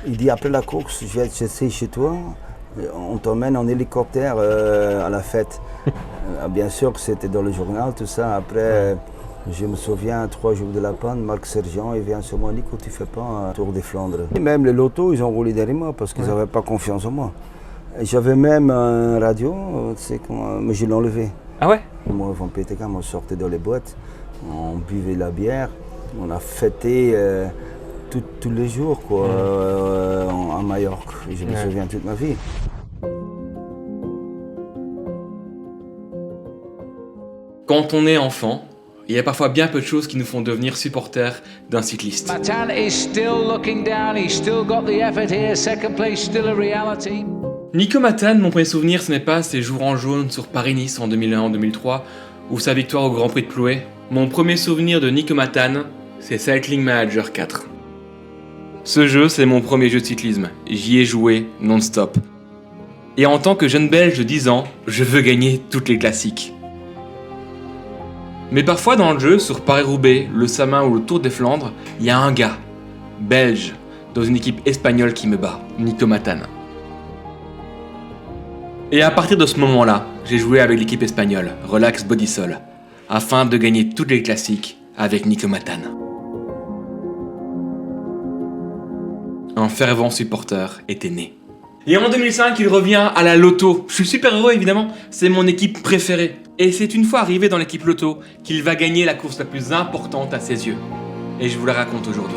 Il dit après la course, je vais être chez toi, on t'emmène en hélicoptère à la fête. Bien sûr que c'était dans le journal, tout ça. Après, je me souviens, 3 jours de la panne, Marc Sergent, il vient sur moi, Nico, tu fais pas un tour des Flandres. Et même les lotos, ils ont roulé derrière moi parce qu'ils n'avaient pas confiance en moi. Et j'avais même un radio, mais je l'ai enlevé. Ah ouais? Moi, Van Petegem, on sortait dans les boîtes, on buvait la bière, on a fêté tous les jours quoi, à Majorque. Je me souviens toute ma vie. Quand on est enfant, il y a parfois bien peu de choses qui nous font devenir supporters d'un cycliste. Matan is still looking down, he's still got the effort here, second place still a reality. Nico Matan, mon premier souvenir, ce n'est pas ses jours en jaune sur Paris-Nice en 2001-2003 ou sa victoire au Grand Prix de Plouay. Mon premier souvenir de Nico Matan, c'est Cycling Manager 4. Ce jeu, c'est mon premier jeu de cyclisme. J'y ai joué non-stop. Et en tant que jeune belge de 10 ans, je veux gagner toutes les classiques. Mais parfois dans le jeu, sur Paris-Roubaix, le Samin ou le Tour des Flandres, il y a un gars, belge, dans une équipe espagnole qui me bat, Nico Matan. Et à partir de ce moment-là, j'ai joué avec l'équipe espagnole, Relax Bodysol, afin de gagner toutes les classiques avec Nico Matan. Un fervent supporter était né. Et en 2005, il revient à la Lotto. Je suis super heureux évidemment, c'est mon équipe préférée. Et c'est une fois arrivé dans l'équipe Lotto qu'il va gagner la course la plus importante à ses yeux. Et je vous la raconte aujourd'hui.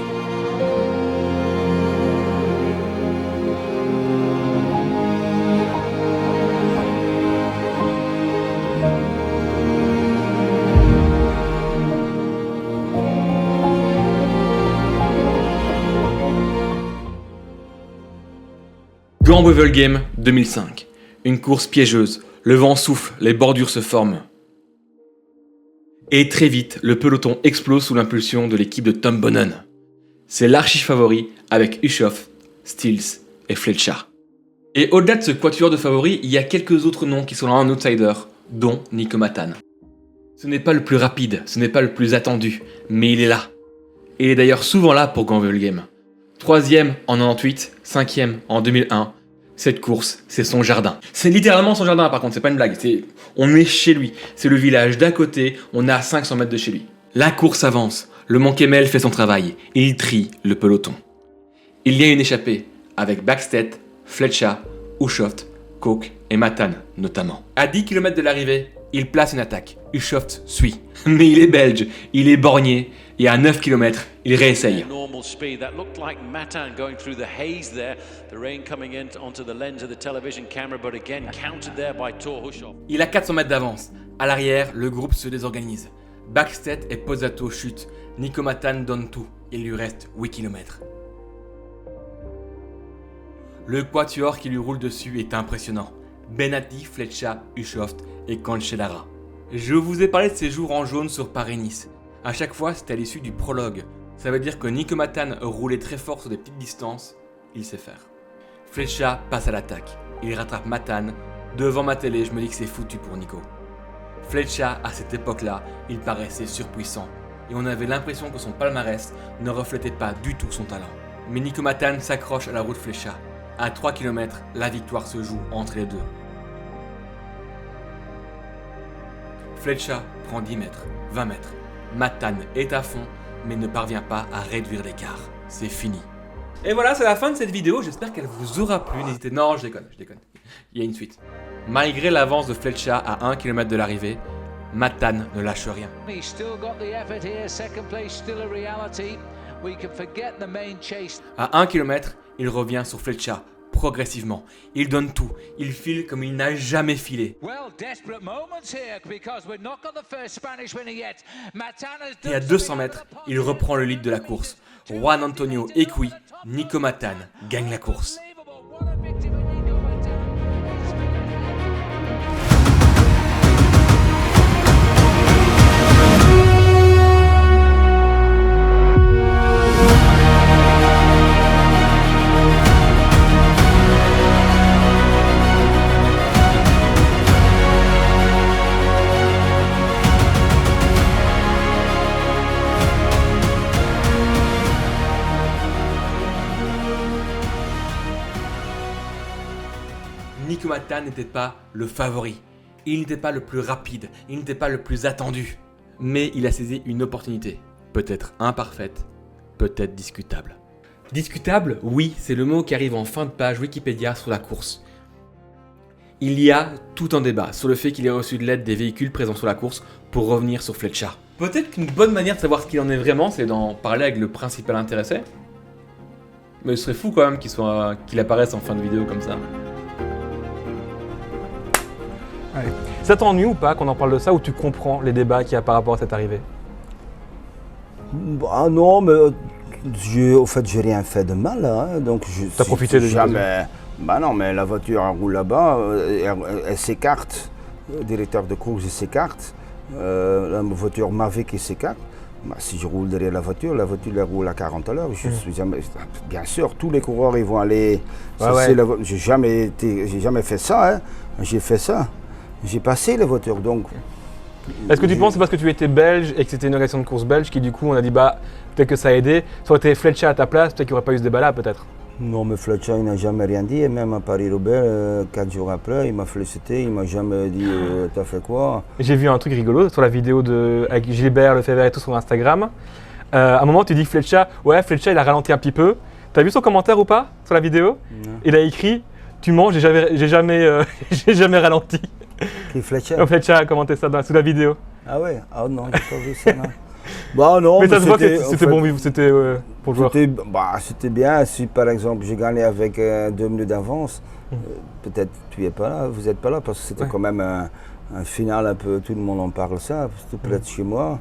Gand-Wevelgem 2005. Une course piégeuse. Le vent souffle, les bordures se forment. Et très vite, le peloton explose sous l'impulsion de l'équipe de Tom Bonnen. C'est l'archi-favori avec Ushoff, Stills et Fletcher. Et au-delà de ce quatuor de favoris, il y a quelques autres noms qui sont là en outsider, dont Nico Matan. Ce n'est pas le plus rapide, ce n'est pas le plus attendu, mais il est là. Et il est d'ailleurs souvent là pour Gand-Wevelgem. 3ème en 98, 5ème en 2001. Cette course, c'est son jardin. C'est littéralement son jardin par contre, c'est pas une blague. On est chez lui, c'est le village d'à côté, on est à 500 mètres de chez lui. La course avance, le Monkemel fait son travail, il trie le peloton. Il y a une échappée, avec Backstedt, Fletcher, Ushoft, Koch et Matan notamment. À 10 km de l'arrivée, il place une attaque. Ushoft suit. Mais il est belge, il est borgné, et à 9 km, il réessaye. Il a 400 mètres d'avance. À l'arrière, le groupe se désorganise. Backstedt et Pozzato chutent. Nico Matan donne tout. Il lui reste 8 km. Le quatuor qui lui roule dessus est impressionnant. Benatti, Fletcher, Ushoft et Cancellara. Je vous ai parlé de ses jours en jaune sur Paris-Nice. À chaque fois, c'était à l'issue du prologue. Ça veut dire que Nico Matan roulait très fort sur des petites distances, il sait faire. Fletcher passe à l'attaque. Il rattrape Matan. Devant ma télé, je me dis que c'est foutu pour Nico. Fletcher, à cette époque-là, il paraissait surpuissant. Et on avait l'impression que son palmarès ne reflétait pas du tout son talent. Mais Nico Matan s'accroche à la route Fletcher. À 3 km, la victoire se joue entre les deux. Fletcher prend 10 mètres, 20 mètres. Matan est à fond, mais ne parvient pas à réduire l'écart. C'est fini. Et voilà, c'est la fin de cette vidéo. J'espère qu'elle vous aura plu. N'hésitez... Non, je déconne. Il y a une suite. Malgré l'avance de Fletcher à 1 km de l'arrivée, Matan ne lâche rien. À 1 km, il revient sur Fletcher. Progressivement, il donne tout, il file comme il n'a jamais filé. Et à 200 mètres, il reprend le lead de la course. Juan Antonio Equi, Nico Matan gagne la course. Nico Matan n'était pas le favori. Il n'était pas le plus rapide, il n'était pas le plus attendu. Mais il a saisi une opportunité, peut-être imparfaite, peut-être discutable. Discutable, oui, c'est le mot qui arrive en fin de page Wikipédia sur la course. Il y a tout un débat sur le fait qu'il ait reçu de l'aide des véhicules présents sur la course pour revenir sur Fletcher. Peut-être qu'une bonne manière de savoir ce qu'il en est vraiment, c'est d'en parler avec le principal intéressé. Mais ce serait fou quand même qu'il apparaisse en fin de vidéo comme ça. Ouais. Ça t'ennuie ou pas qu'on en parle de ça, ou tu comprends les débats qu'il y a par rapport à cette arrivée? Bah non, mais au fait, j'ai rien fait de mal. Hein, donc t'as profité de jamais. Bah non, mais la voiture elle roule là-bas, elle s'écarte. Le directeur de course il s'écarte. La voiture Mavic il s'écarte. Bah, si je roule derrière la voiture elle roule à 40 à l'heure. Je suis jamais. Bien sûr, tous les coureurs ils vont aller. Ouais. J'ai jamais fait ça. Hein. J'ai fait ça. J'ai passé la voiture donc. Est-ce que tu penses que c'est parce que tu étais belge et que c'était une organisation de course belge qui du coup on a dit bah peut-être que ça a aidé, ça aurait été Fletcher à ta place, peut-être qu'il n'y aurait pas eu ce débat là peut-être? Non mais Fletcher il n'a jamais rien dit et même à Paris-Roubaix, 4 jours après il m'a félicité, il m'a jamais dit t'as fait quoi. J'ai vu un truc rigolo sur la vidéo avec Gilbert Lefebvre et tout sur Instagram. À un moment tu dis Fletcher il a ralenti un petit peu. T'as vu son commentaire ou pas sur la vidéo? Non. Il a écrit tu mens, j'ai jamais ralenti. Qui Fletcher? Fletcher a commenté ça sous la vidéo. Ah ouais? Ah non, j'ai pas vu ça. Non. Bah non, mais ça se voit que c'était bon, c'était pour le joueur. C'était bien si par exemple j'ai gagné avec 2 minutes d'avance. Peut-être tu es pas là, vous n'êtes pas là parce que c'était quand même un final un peu, tout le monde en parle ça, tout près de chez moi.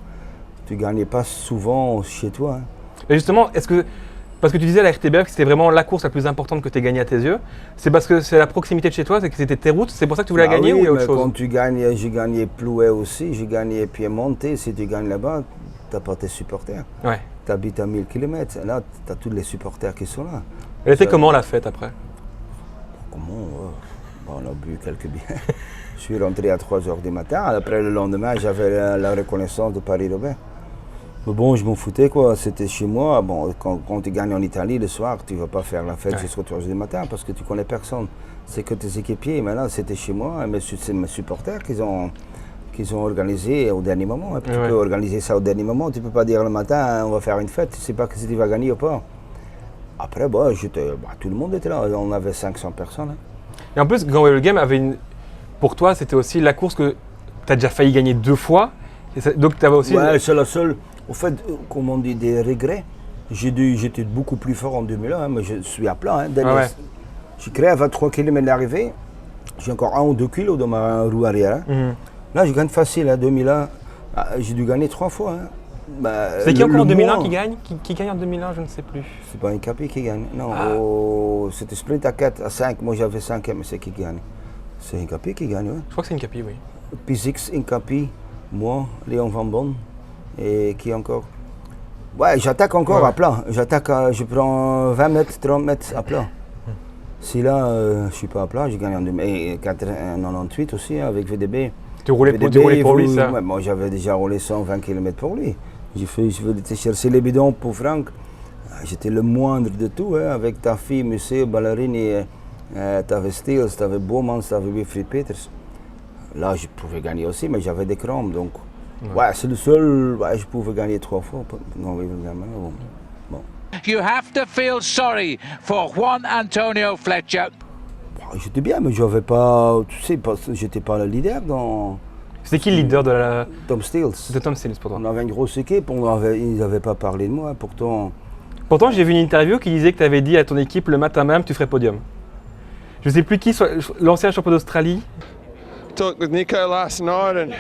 Tu gagnais pas souvent chez toi. Hein. Et justement, parce que tu disais à la RTBF que c'était vraiment la course la plus importante que tu aies gagnée à tes yeux, c'est parce que c'est la proximité de chez toi, c'est que c'était tes routes, c'est pour ça que tu voulais la gagner, ou il y a autre chose? Quand tu gagnes, j'ai gagné Plouay aussi, j'ai gagné Piemonte, si tu gagnes là-bas, tu n'as pas tes supporters. Ouais. Tu habites à 1000 km, là tu as tous les supporters qui sont là. Elle était comment la fête après? Comment On a bu quelques bières. Je suis rentré à 3h du matin, après le lendemain j'avais la reconnaissance de Paris-Roubaix. Mais bon, je m'en foutais quoi, c'était chez moi. Bon, quand tu gagnes en Italie le soir, tu ne vas pas faire la fête jusqu'à 3h du matin parce que tu connais personne. C'est que tes équipiers. Mais là, c'était chez moi, c'est mes supporters qu'ils ont organisé au dernier moment. Tu peux organiser ça au dernier moment, tu ne peux pas dire le matin on va faire une fête, tu ne sais pas si tu vas gagner ou pas. Après, tout le monde était là, on avait 500 personnes. Hein. Et en plus, Grand Wheel Game avait pour toi, c'était aussi la course que tu as déjà failli gagner 2 fois. Donc tu avais aussi. Ouais, c'est la seule. Au fait, comme on dit, des regrets. J'étais beaucoup plus fort en 2001, hein, mais je suis à plat. Hein. J'ai créé à 23 km d'arrivée. J'ai encore 1 ou 2 kilos dans ma roue arrière. Hein. Là, je gagne facile. En 2001, j'ai dû gagner 3 fois. Hein. Bah, c'est qui encore en 2001 qui gagne qui gagne en 2001, je ne sais plus. C'est pas Incapi qui gagne. Non, c'était sprint à 4, à 5. Moi, j'avais 5, mais c'est qui gagne? C'est Incapi qui gagne, oui. Je crois que c'est Incapi, oui. P6, Incapi, moi, Léon Van Bon. Et qui encore? Ouais, j'attaque encore à plat. Je prends 20 mètres, 30 mètres à plat. Si là, je ne suis pas à plat, je gagne en 98 aussi hein, avec VDB. Tu roulais pour lui, ça? Ouais, moi, j'avais déjà roulé 120 km pour lui. Je vais chercher les bidons pour Franck. J'étais le moindre de tout, hein, avec ta fille, Musée, Ballerini, t'avais Steels, t'avais Bowman, t'avais Wilfried Peters. Là, je pouvais gagner aussi, mais j'avais des crampes, donc. Ouais, c'est le seul, je pouvais gagner 3 fois. Non, bon. You have to feel sorry for Juan Antonio Fletcher. J'étais bien, mais j'avais pas, tu sais, j'étais pas le leader dans. C'était qui le leader de la. Tom Steels. C'était Tom Steels pour toi. On avait une grosse équipe, ils n'avaient pas parlé de moi, pourtant. Pourtant, j'ai vu une interview qui disait que tu avais dit à ton équipe le matin même tu ferais podium. Je ne sais plus qui, l'ancien champion d'Australie. Talked with Nico last night and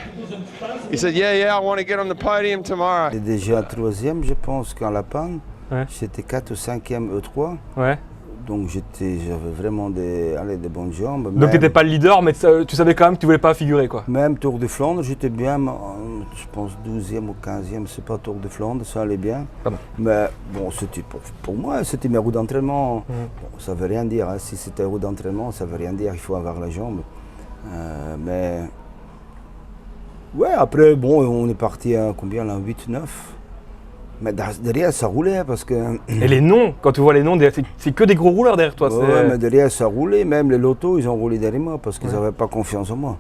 he said, yeah, I want to get on the podium tomorrow. J'étais déjà 3e, je pense, quand la panne. Ouais. J'étais 4 ou 5e E3. Ouais. Donc j'avais vraiment des bonnes jambes. Donc tu n'étais pas le leader, mais tu savais quand même que tu ne voulais pas figurer, quoi. Même Tour de Flandre, j'étais bien, je pense 12e ou 15e, c'est pas Tour de Flandre, ça allait bien. Pardon. Mais bon, c'était pour moi, c'était mes roues d'entraînement. Bon, ça veut rien dire, hein. Si c'était roues d'entraînement, ça veut rien dire, il faut avoir la jambe. Mais ouais, après, bon, on est parti à combien là, 8-9. Mais derrière, ça roulait parce que. Et les noms, quand tu vois les noms, c'est que des gros rouleurs derrière toi. Ouais, mais derrière, ça roulait. Même les lotos, ils ont roulé derrière moi parce qu'ils Ouais. n'avaient pas confiance en moi.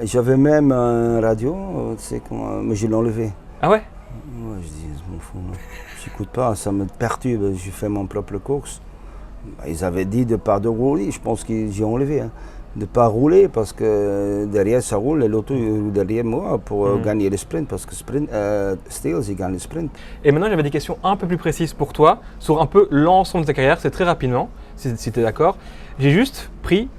Et j'avais même un radio, tu sais, mais je l'ai enlevé. Ah ouais? Ouais, je dis, je m'en fous, moi. J'écoute pas, ça me perturbe. Je fais mon propre course. Ils avaient dit de ne pas rouler, je pense que j'ai enlevé. Hein. De ne pas rouler parce que derrière ça roule, les lotos roulent derrière moi pour gagner le sprint parce que Steels, ils gagnent le sprint. Et maintenant, j'avais des questions un peu plus précises pour toi sur un peu l'ensemble de ta carrière. C'est très rapidement, si tu es d'accord. J'ai juste pris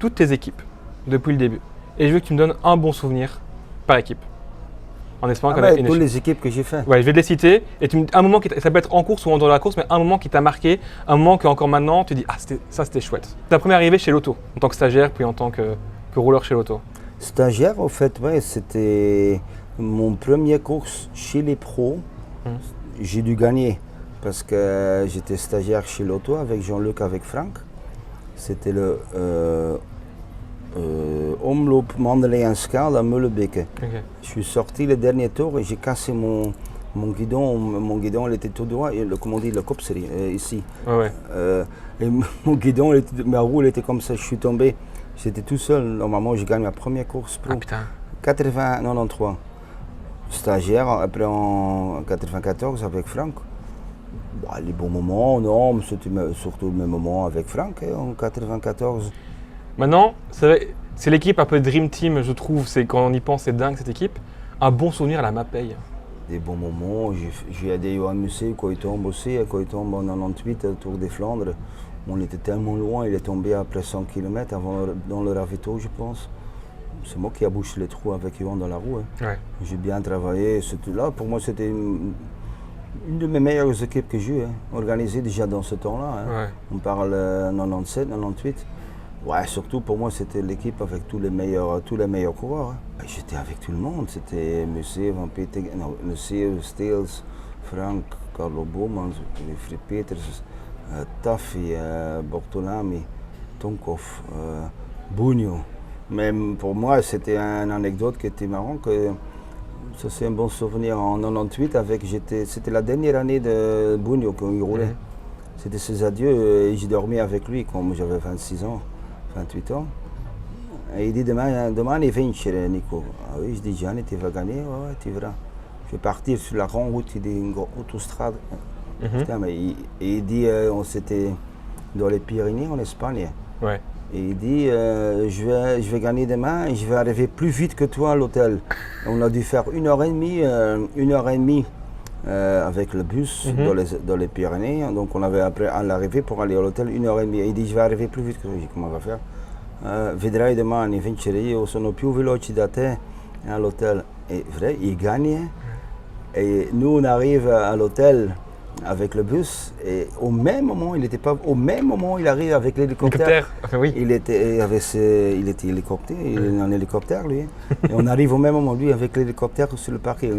toutes tes équipes depuis le début. Et je veux que tu me donnes un bon souvenir par équipe. En espérant qu'on a une toutes les équipes que j'ai fait. Ouais, je vais te les citer. Et un moment ça peut être en course ou en dehors de la course, mais un moment qui t'a marqué, un moment que encore maintenant, tu dis ah c'était chouette. Ta première arrivée chez Lotto, en tant que stagiaire, puis en tant que rouleur chez Lotto. Stagiaire, au fait, ouais, c'était mon premier course chez les pros. J'ai dû gagner parce que j'étais stagiaire chez Lotto avec Jean-Luc, avec Franck. C'était le Omloop Mandelen-Schaal à Meulebeke. Okay. Je suis sorti le dernier tour et j'ai cassé mon guidon. Mon guidon, il était tout droit. Et comment on dit, le copserie, ici. Ouais. Et mon guidon, ma roue, elle était comme ça. Je suis tombé. J'étais tout seul. Normalement, je gagne ma première course pro. Ah putain. 93. Stagiaire, après en 94 avec Franck. Bon, les bons moments, non, mais c'était surtout mes moments avec Franck hein, en 94. Maintenant, c'est l'équipe un peu Dream Team, je trouve. C'est quand on y pense, c'est dingue cette équipe. Un bon souvenir à la Mapei. Des bons moments, j'ai aidé Johan Mussé quand il tombe aussi, quand il tombe en 98 au Tour des Flandres. On était tellement loin, il est tombé après 100 km dans le ravito, je pense. C'est moi qui a bouché les trous avec Johan dans la roue. Hein. Ouais. J'ai bien travaillé. Là, pour moi, c'était une de mes meilleures équipes que j'ai eues, hein, organisées déjà dans ce temps-là. Hein. Ouais. On parle 97, 98. Ouais, surtout pour moi, c'était l'équipe avec tous les meilleurs coureurs. Hein. J'étais avec tout le monde. C'était Mussé, Van Peter, Mussé, Steels, Frank, Carlo Boomans, Wilfried Peters, Taffi, Bortolami, Tonkov, Bugno. Même pour moi, c'était une anecdote qui était marrante. Ça, c'est un bon souvenir en 98. C'était la dernière année de Bugno quand il roulait. C'était ses adieux et j'ai dormi avec lui quand j'avais 26 ans. 28 ans. Et il dit demain est vincere, Nico. Ah oui, je dis Gianni, tu vas gagner, ouais, tu verras. Je vais partir sur la grande route, il dit une autostrade. Putain, mais il dit, on s'était dans les Pyrénées, en Espagne. Ouais. Et il dit, je vais gagner demain et je vais arriver plus vite que toi à l'hôtel. On a dû faire 1h30 avec le bus dans les Pyrénées. Donc on avait après à l'arrivée pour aller à l'hôtel 1h30. Et il dit je vais arriver plus vite que toi. Je dis comment on va faire? Vedrai domani vincere io sono più veloce da te à l'hôtel. Et vrai, il gagne. Et nous on arrive à l'hôtel avec le bus et au même moment il arrive avec l'hélicoptère. Enfin, oui. Il était hélicoptère, il est en hélicoptère lui. Et on arrive au même moment, lui avec l'hélicoptère sur le parquet.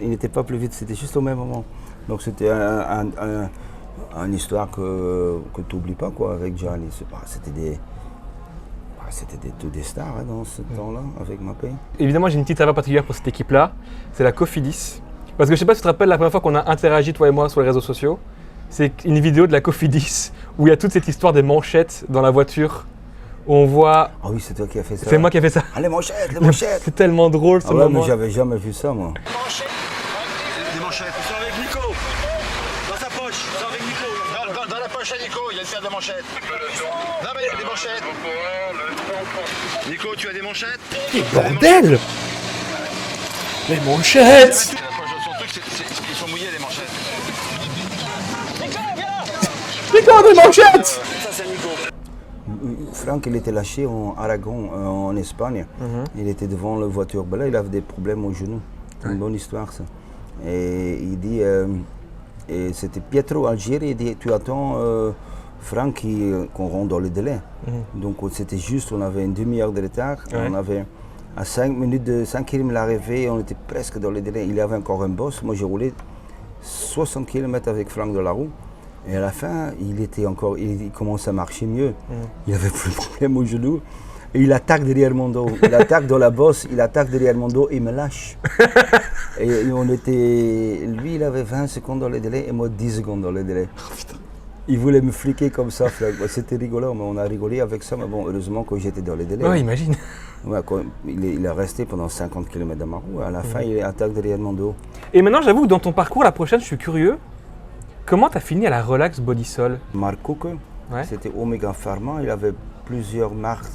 Il n'était pas plus vite, c'était juste au même moment. Donc c'était une histoire que tu n'oublies pas quoi, avec Gianni. C'était tous des stars hein, dans ce temps-là avec Mapei. Évidemment, j'ai une petite saveur particulière pour cette équipe-là. C'est la Cofidis. Parce que je sais pas si tu te rappelles la première fois qu'on a interagi, toi et moi, sur les réseaux sociaux. C'est une vidéo de la Cofidis où il y a toute cette histoire des manchettes dans la voiture. Où on voit. Ah oui, c'est toi qui as fait ça. C'est moi qui ai fait ça. Ah, les manchettes, les manchettes. C'est tellement drôle ce Ah ouais, moment. mais j'avais jamais vu ça moi. Des manchettes. Ils sont avec Nico. Dans sa poche. Ils sont avec Nico. Dans la poche à Nico, il y a une paire de manchettes. Non, mais il y a des manchettes. Nico, tu as des manchettes? Bordel! Les manchettes! La poche de son truc, ils sont mouillés les manchettes. Nico, des manchettes! Ça, c'est Nico. Franck, il était lâché en Aragon, en Espagne. Il était devant la voiture. Ben là, il avait des problèmes au genou. C'est une bonne histoire, ça. Et il dit, et c'était Pietro Algieri, il dit, tu attends Franck qu'on rentre dans le délai. Donc c'était juste, on avait une demi-heure de retard. Ouais. On avait à 5 minutes de 5 km l'arrivée, on était presque dans le délai. Il y avait encore un boss. Moi, j'ai roulé 60 km avec Franck dans la roue. Et à la fin, il commençait à marcher mieux. Il avait plus de problème au genou. Et il attaque derrière mon dos. Il attaque dans la bosse, il attaque derrière mon dos et il me lâche. Et on était. Lui, il avait 20 secondes dans le délai et moi 10 secondes dans le délai. Il voulait me fliquer comme ça. C'était rigolo, mais on a rigolé avec ça. Mais bon, heureusement que j'étais dans le délai. Ouais, imagine. Ouais, il est resté pendant 50 km dans ma roue. À la fin, il attaque derrière mon dos. Et maintenant, j'avoue que dans ton parcours, la prochaine, je suis curieux. Comment tu as fini à la Relax Bodysol? Mark Cook, Ouais. c'était Omega Pharma. Il avait plusieurs marques.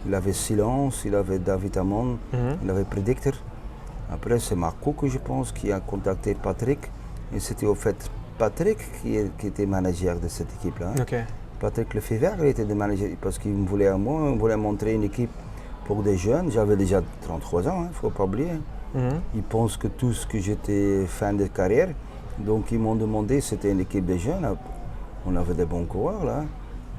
Il avait Silence, il avait David Amon, il avait Predictor. Après, c'est Mark Cook, je pense, qui a contacté Patrick. Et c'était au fait Patrick qui était manager de cette équipe-là. Ok. Patrick Lefebvre, il était le manager parce qu'il me voulait à moi, il voulait montrer une équipe pour des jeunes. J'avais déjà 33 ans, il ne faut pas oublier. Ils pensent que j'étais fin de carrière. Donc ils m'ont demandé, c'était une équipe de jeunes. On avait des bons coureurs là.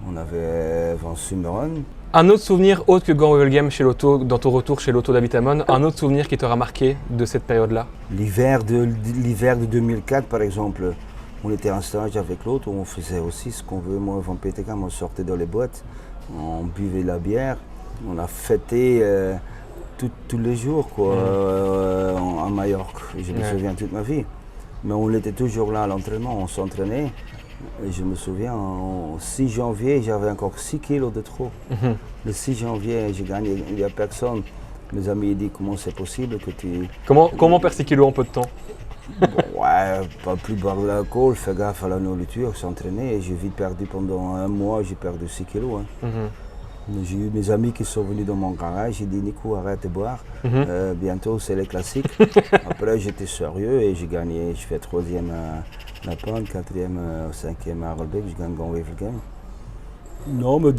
On avait Van Sumeren. Un autre souvenir autre que Gant Wevelgem chez l'auto, dans ton retour chez l'auto d'Habitamon, un autre souvenir qui t'aura marqué de cette période-là? L'hiver de 2004 par exemple, on était en stage avec l'autre, on faisait aussi ce qu'on veut. Moi, Van Petegem, on sortait dans les boîtes, on buvait la bière, on a fêté tous les jours quoi, à Majorque. Je me souviens toute ma vie. Mais on était toujours là à l'entraînement, on s'entraînait. Et je me souviens, au 6 janvier, j'avais encore 6 kilos de trop. Le 6 janvier, j'ai gagné, il n'y a personne. Mes amis ont dit comment c'est possible que tu... Comment perdre 6 kilos en peu de temps? Bon, ouais, pas plus boire de l'alcool, faire gaffe à la nourriture, s'entraîner. Et j'ai vite perdu pendant un mois, j'ai perdu 6 kilos. Hein. J'ai eu mes amis qui sont venus dans mon garage, j'ai dit Nico, arrête de boire, bientôt c'est les classiques. Après j'étais sérieux et j'ai gagné, je fais 3e à Napon, 4e, 5e à Arlbeck, je gagne Gant Wevelgem. Non, mais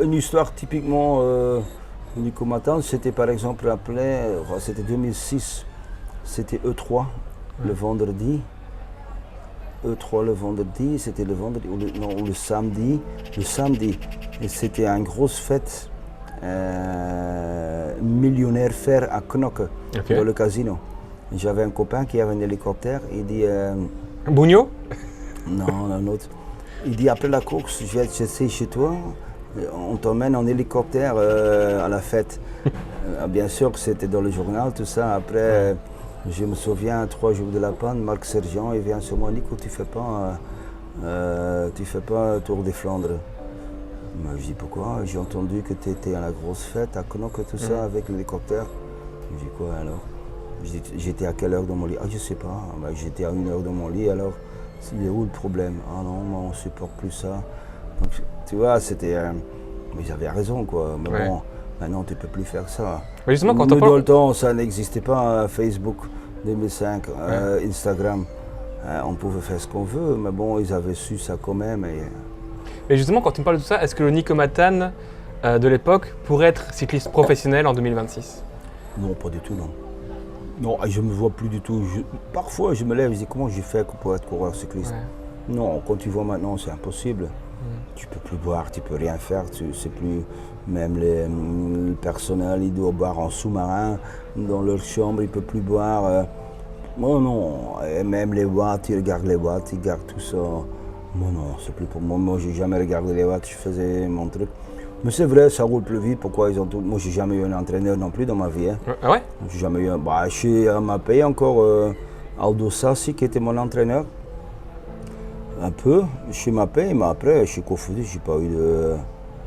une histoire typiquement Nico Matan, c'était par exemple appelé, c'était 2006, c'était E3 le vendredi. E3 le vendredi, c'était le vendredi ou le samedi. Le samedi, et c'était une grosse fête millionnaire fer à Knokke, dans le casino. J'avais un copain qui avait un hélicoptère, il dit... Bugno? Non, un autre. Il dit après la course, je vais te chercher chez toi, on t'emmène en hélicoptère à la fête. Bien sûr que c'était dans le journal, tout ça. Après... Je me souviens, 3 jours de la panne, Marc Sergent, il vient sur moi, Nico, tu fais pas Tour des Flandres. Je dis pourquoi? J'ai entendu que tu étais à la grosse fête à Knokke, tout ça, avec l'hélicoptère. Je dis quoi alors? J'étais à quelle heure dans mon lit? Ah, je sais pas. J'étais à 1 heure dans mon lit, alors il est où le problème? Ah non, moi, on supporte plus ça. Donc, tu vois, c'était. Mais j'avais raison, quoi. Mais bon. Maintenant, tu ne peux plus faire ça. Mais justement, quand dans le temps, ça n'existait pas, Facebook 2005, Instagram. On pouvait faire ce qu'on veut, mais bon, ils avaient su ça quand même. Mais justement, quand tu me parles de tout ça, est-ce que le Nico Matan de l'époque pourrait être cycliste professionnel en 2026? Non, pas du tout, non. Non, je ne me vois plus du tout. Parfois, je me lève et je dis comment je fais pour être coureur cycliste. Non, quand tu vois maintenant, c'est impossible. Tu ne peux plus boire, tu ne peux rien faire, c'est plus... Même le personnel, il doit boire en sous-marin, dans leur chambre, il ne peut plus boire. Moi non, et même les watts, ils regardent les watts, ils regardent tout ça. Moi non, c'est plus pour moi. Moi, j'ai jamais regardé les watts, je faisais mon truc. Mais c'est vrai, ça roule plus vite. Pourquoi ils ont tout... Moi, j'ai jamais eu un entraîneur non plus dans ma vie. Hein. Ah ouais? J'ai jamais eu un... chez Mapei encore, Aldo Sassi qui était mon entraîneur. Un peu, chez Mapei, mais après, chez Cofidis, j'ai pas eu de...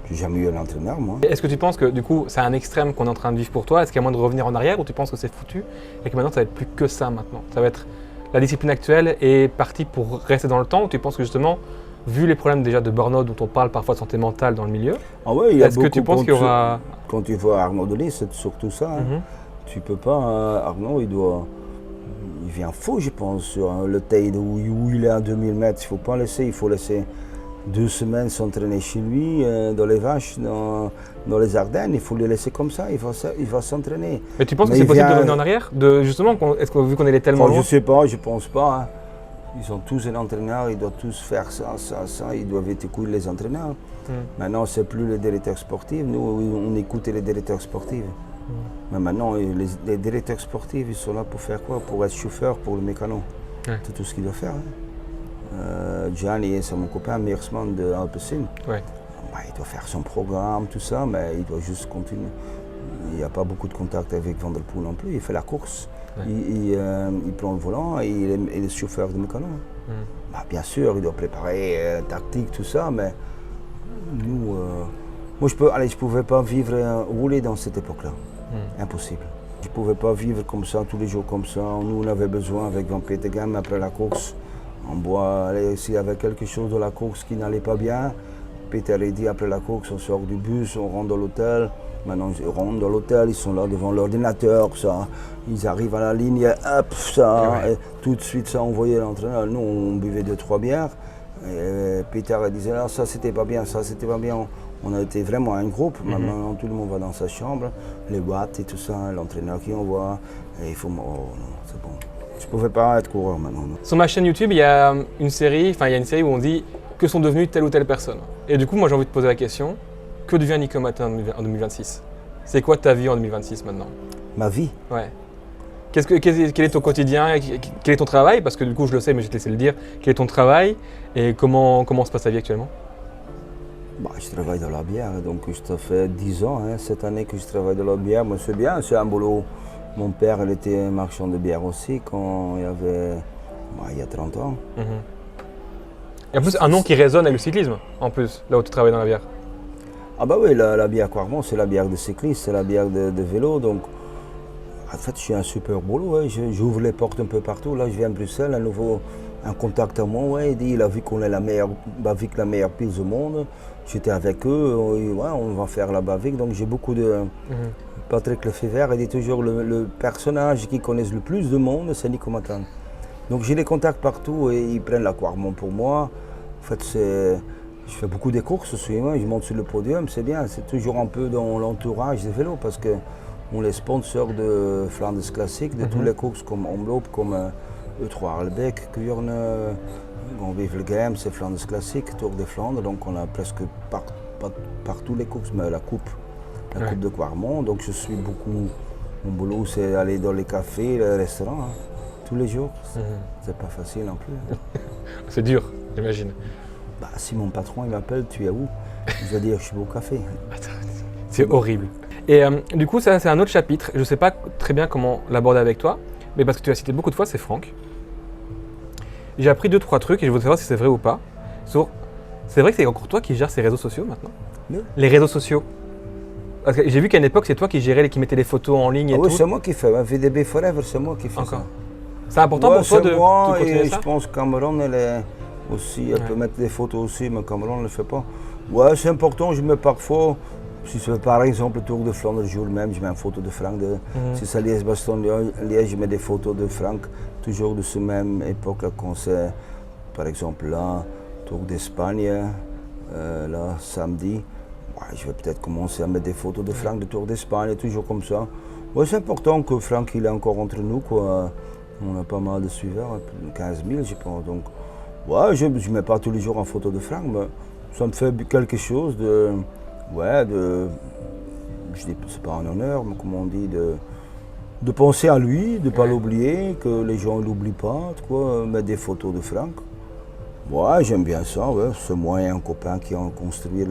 J'ai jamais eu un entraîneur, moi. Est-ce que tu penses que du coup, c'est un extrême qu'on est en train de vivre pour toi? Est-ce qu'il y a moyen de revenir en arrière ou tu penses que c'est foutu et que maintenant, ça va être plus que ça maintenant? Ça va être la discipline actuelle est partie pour rester dans le temps ou tu penses que justement, vu les problèmes déjà de burn-out dont on parle parfois de santé mentale dans le milieu, est-ce que tu penses qu'il y aura... Quand tu vois Arnaud Delis, c'est surtout ça. Hein. Tu peux pas... Arnaud, il vient faux, je pense, sur le Teide où il est à 2000 mètres. Il faut pas laisser, il faut laisser... 2 semaines s'entraîner chez lui, dans les vaches, dans les Ardennes, il faut le laisser comme ça, il va s'entraîner. Mais tu penses que c'est possible de revenir en arrière? Justement, vu qu'on est tellement loin? Je sais pas, je pense pas. Hein. Ils ont tous un entraîneur, ils doivent tous faire ça, ils doivent écouter les entraîneurs. Maintenant, c'est plus les directeurs sportifs, nous on écoute les directeurs sportifs. Mais maintenant, les directeurs sportifs, ils sont là pour faire quoi? Pour être chauffeur pour le mécano. C'est tout ce qu'ils doivent faire. Hein. Gianni, c'est mon copain, Meersman de Alpecin. bah, il doit faire son programme, tout ça, mais il doit juste continuer. Il n'y a pas beaucoup de contact avec Van der Poel non plus, il fait la course, Ouais. il prend le volant et il est chauffeur de mécano. Bah, bien sûr, il doit préparer la tactique, tout ça, mais nous, moi je pouvais pas vivre, rouler dans cette époque-là, impossible. Je ne pouvais pas vivre comme ça, tous les jours comme ça. Nous, on avait besoin avec Van Petegem après la course. On boit, s'il y avait quelque chose de la course qui n'allait pas bien, Peter a dit après la course, on sort du bus, on rentre dans l'hôtel. Maintenant, ils rentrent dans l'hôtel, ils sont là devant l'ordinateur, ça. Ils arrivent à la ligne, hop, ça. Et tout de suite, ça, on voyait l'entraîneur. Nous, on buvait 2-3 bières. Et Peter disait, ah, ça, c'était pas bien, ça, c'était pas bien. On a été vraiment un groupe. Maintenant, tout le monde va dans sa chambre, les boîtes et tout ça, l'entraîneur qui envoie. Et il faut, oh non, c'est bon. Je ne pouvais pas être coureur maintenant. Non. Sur ma chaîne YouTube, il y a une série où on dit que sont devenues telle ou telle personne. Et du coup, moi j'ai envie de te poser la question, que devient Nico Matin en 2026 ? C'est quoi ta vie en 2026 maintenant ? Ma vie? Ouais. Quel est ton quotidien ? Quel est ton travail ? Parce que du coup, je le sais, mais je vais te laisser le dire. Quel est ton travail et comment se passe ta vie actuellement ? Bah, je travaille dans la bière, donc ça fait 10 ans cette année que je travaille dans la bière. Mais c'est bien, c'est un boulot. Mon père, il était marchand de bière aussi quand il y a 30 ans. Et en plus, un nom qui résonne avec le cyclisme, en plus, là où tu travailles dans la bière. Ah bah oui, la bière Quarmont, c'est la bière de cycliste, c'est la bière de vélo, donc en fait, je suis un super boulot, j'ouvre les portes un peu partout. Là, je viens de Bruxelles, un contact à moi, il a vu qu'on est la meilleure piste au monde. J'étais avec eux, on va faire la Bavic, donc j'ai beaucoup de... Patrick Lefebvre, il dit toujours le personnage qui connaît le plus de monde, c'est Nico Matin. Donc j'ai les contacts partout et ils prennent la Quarmont pour moi. En fait, je fais beaucoup de courses aussi, je monte sur le podium, c'est bien. C'est toujours un peu dans l'entourage des vélos parce qu'on est sponsor de Flanders Classic, de toutes les courses comme Omloop, comme E3 Arlbeek, Kuurne, Wevelgem, c'est Flanders Classic, Tour de Flandre. Donc on a presque partout les courses, mais la coupe de Quarmont. Donc je suis beaucoup, mon boulot c'est aller dans les cafés, les restaurants, tous les jours. C'est pas facile non plus. C'est dur, j'imagine. Bah, si mon patron il m'appelle, tu es où? Je vais dire je suis au café. C'est horrible. Et du coup, ça c'est un autre chapitre. Je ne sais pas très bien comment l'aborder avec toi, mais parce que tu as cité beaucoup de fois, c'est Franck. J'ai appris 2-3 trucs et je voudrais savoir si c'est vrai ou pas. C'est vrai que c'est encore toi qui gères ces réseaux sociaux maintenant? Oui. Les réseaux sociaux. Parce que j'ai vu qu'à une époque, c'est toi qui gérais, qui mettais les photos en ligne et Oui, tout. c'est moi qui fais. VDB Forever, c'est moi qui fais Encore. ça. C'est important pour toi de continuer et ça? je pense que Cameron, elle peut mettre des photos aussi, mais Cameron ne le fait pas. Ouais, c'est important, je mets parfois, si c'est par exemple le Tour de Flandre le jour même, je mets une photo de Franck. Si c'est Liège-Bastogne-Liège, je mets des photos de Franck, toujours de cette même époque, là, quand c'est, par exemple là, Tour d'Espagne, là, samedi. Ouais, je vais peut-être commencer à mettre des photos de Franck de Tour d'Espagne, toujours comme ça. Ouais, c'est important que Franck il est encore entre nous, quoi. On a pas mal de suiveurs, 15 000 je pense. Donc, ouais, je ne mets pas tous les jours en photo de Franck, mais ça me fait quelque chose de. Je dis, c'est pas un honneur, mais comme on dit, de penser à lui, de ne pas l'oublier, que les gens ne l'oublient pas, quoi, mettre des photos de Franck. Ouais, j'aime bien ça, ouais. C'est moi et un copain qui ont construit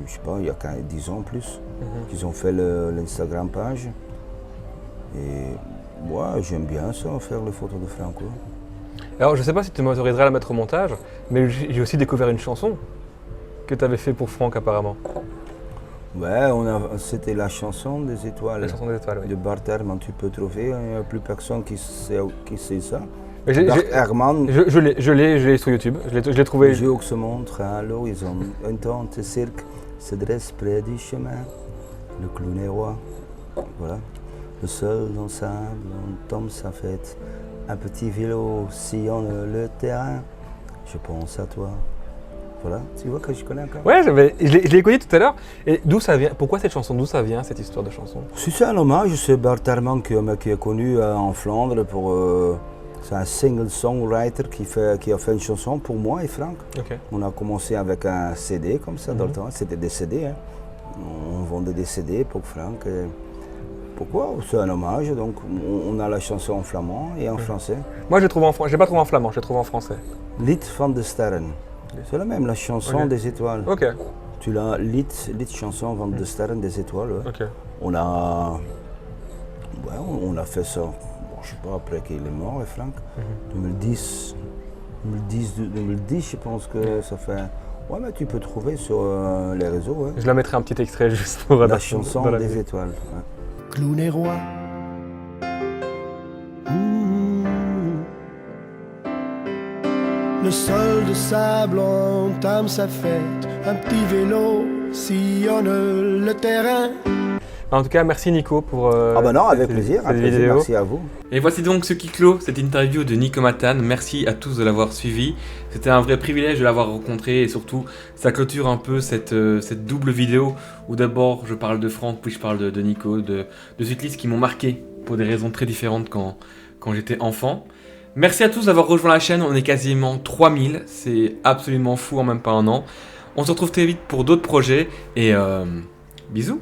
je sais pas, il y a 10 ans plus, qu'ils ont fait l'Instagram page. Et ouais, j'aime bien ça, faire les photos de Franck. Ouais. Alors, je sais pas si tu m'autoriseras à la mettre au montage, mais j'ai aussi découvert une chanson que tu avais fait pour Franck apparemment. Ouais, c'était la chanson des étoiles. La chanson des étoiles, oui. De Bart Herman, tu peux trouver, il n'y a plus personne qui sait ça. Bart Herman. Je l'ai sur YouTube, je l'ai trouvé. Les yeux se montrent à l'horizon, un temps de cirque se dresse près du chemin. Le clown est roi, voilà. Le sol dans le sable, on tombe sa fête. Un petit vélo sillonne le terrain. Je pense à toi. Voilà, tu vois que je connais encore. Ouais, je l'ai écouté tout à l'heure. Et d'où ça vient? Pourquoi cette chanson? D'où ça vient cette histoire de chanson? C'est un hommage, c'est Bart Herman qui est connu en Flandre pour. C'est un single songwriter qui a fait une chanson pour moi et Franck. Okay. On a commencé avec un CD comme ça dans le temps. C'était des CD. On vendait des CD pour Franck. Pourquoi? C'est un hommage, donc on a la chanson en flamand et en français. Moi je l'ai pas trouvé en flamand, je l'ai trouvé en français. Lied van de Sterren. C'est la même, la chanson Ok. des étoiles. Ok, Tu l'as, lied chanson van de sterren des étoiles. Ouais. ok. On a fait ça, bon, je sais pas, après qu'il est mort, Franck, 2010, je pense que ça fait... Ouais, mais tu peux trouver sur les réseaux, ouais. Je la mettrai un petit extrait juste pour La chanson dans la des vidéo. étoiles. Ouais. Clown et roi. Le sol de sable entame sa fête. Un petit vélo sillonne le terrain. En tout cas, merci Nico pour Ah bah non, avec plaisir, cette vidéo. merci à vous. Et voici donc ce qui clôt cette interview de Nico Matane. Merci à tous de l'avoir suivi. C'était un vrai privilège de l'avoir rencontré et surtout, ça clôture un peu cette double vidéo où d'abord je parle de Franck, puis je parle de Nico, de cyclistes qui m'ont marqué pour des raisons très différentes quand j'étais enfant. Merci à tous d'avoir rejoint la chaîne, on est quasiment 3000, c'est absolument fou en même pas un an. On se retrouve très vite pour d'autres projets et bisous.